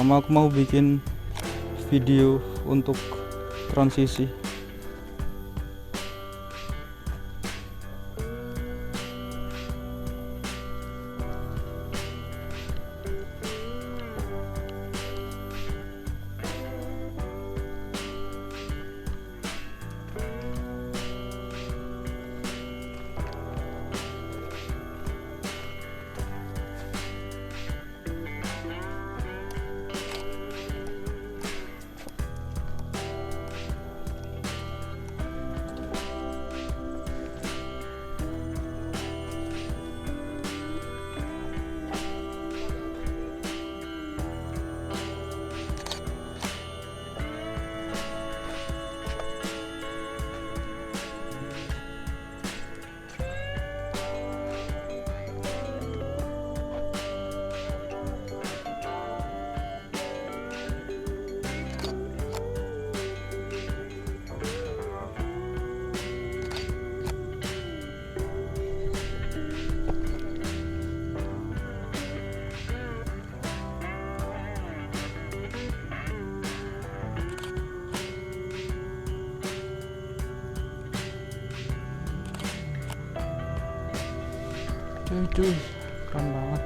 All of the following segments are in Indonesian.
sama aku mau bikin video untuk transisi. Cuy, keren banget.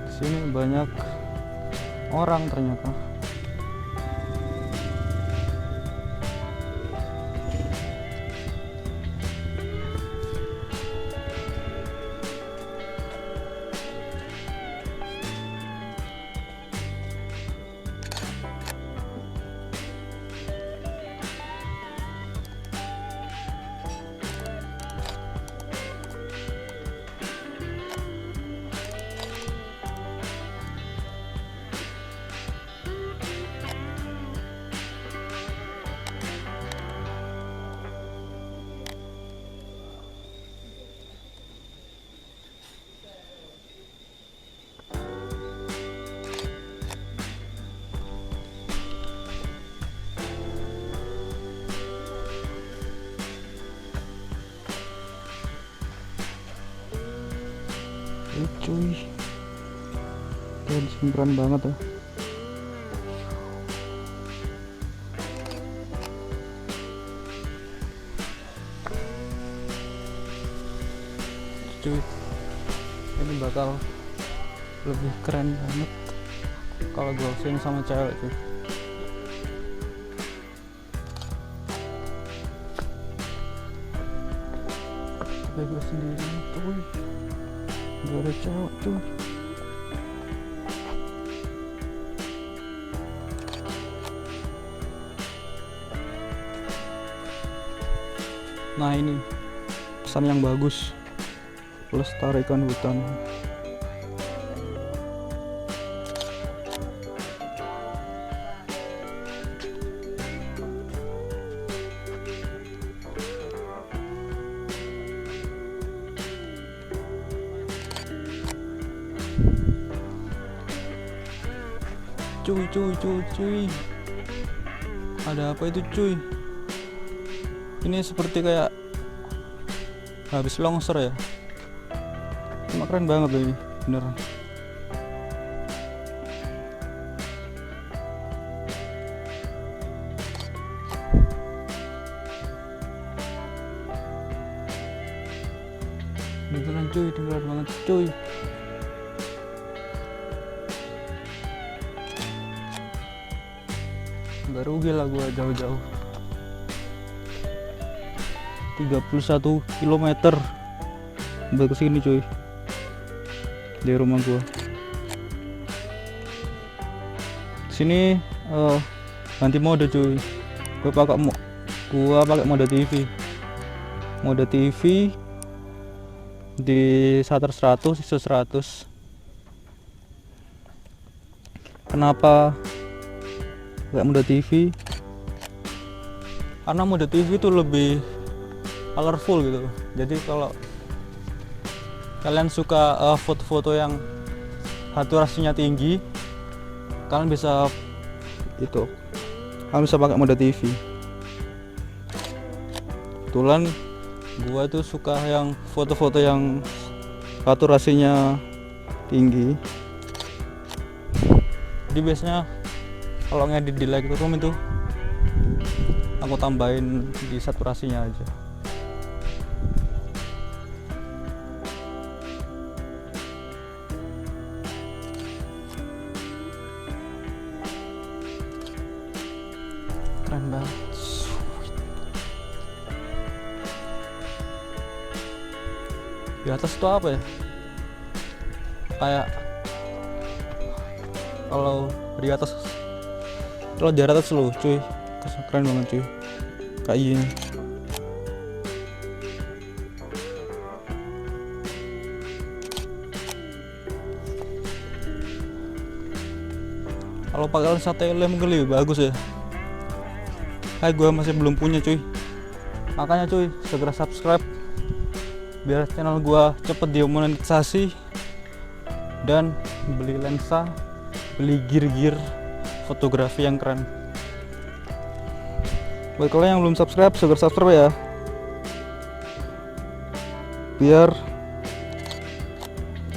Di sini banyak orang ternyata. Cuy, keren banget ya. Cuy, ini bakal lebih keren banget kalau gue sini sama cewek cuy. Tapi gue sendiri cuy, gak ada cewek tuh. Nah ini pesan yang bagus, lestarikan hutan. Cuy, ada apa itu cuy? Ini seperti kayak habis longsor ya. Cuma keren banget loh ini, beneran. Beneran banget cuy. Gak rugi lah gua jauh-jauh 31 km buat kesini cuy, dari rumah gua. Sini ganti mode cuy. Gua pakai mode TV di shutter 100 ISO 100. Kenapa kayak mode TV? Karena mode TV itu lebih colorful gitu. Jadi kalau kalian suka foto-foto yang saturasinya tinggi, kalian bisa pakai mode TV. Kebetulan gua tuh suka yang foto-foto yang saturasinya tinggi. Jadi biasanya kalau ngedit di Lightroom itu aku tambahin di saturasinya aja. Keren banget. Di atas itu apa ya? Kayak kalau di atas, kalau di atas loh cuy, keren banget cuy, kayak gini. Kalau pakai lensa tele mungkin lebih bagus ya. Kayak gue masih belum punya cuy, makanya cuy segera subscribe biar channel gue cepet dimonetisasi dan beli lensa, beli gear fotografi yang keren. Buat kalian yang belum subscribe, segera subscribe ya, biar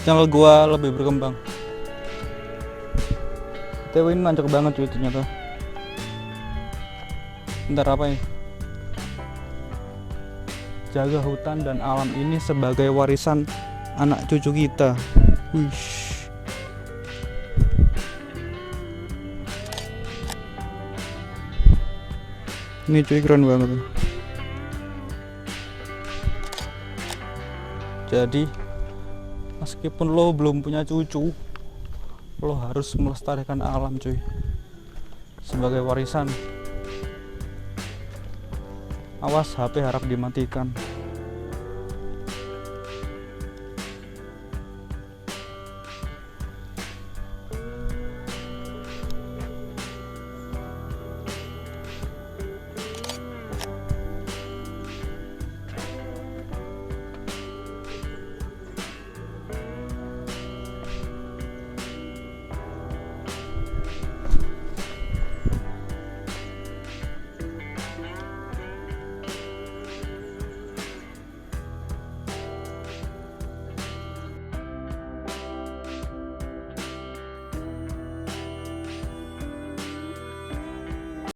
channel gua lebih berkembang. TW ini mancok banget cuy ternyata. Ntar apa ya? Jaga hutan dan alam ini sebagai warisan anak cucu kita. Wish. Ini cuy keren banget. Jadi meskipun lo belum punya cucu, lo harus melestarikan alam cuy sebagai warisan. Awas HP harap dimatikan.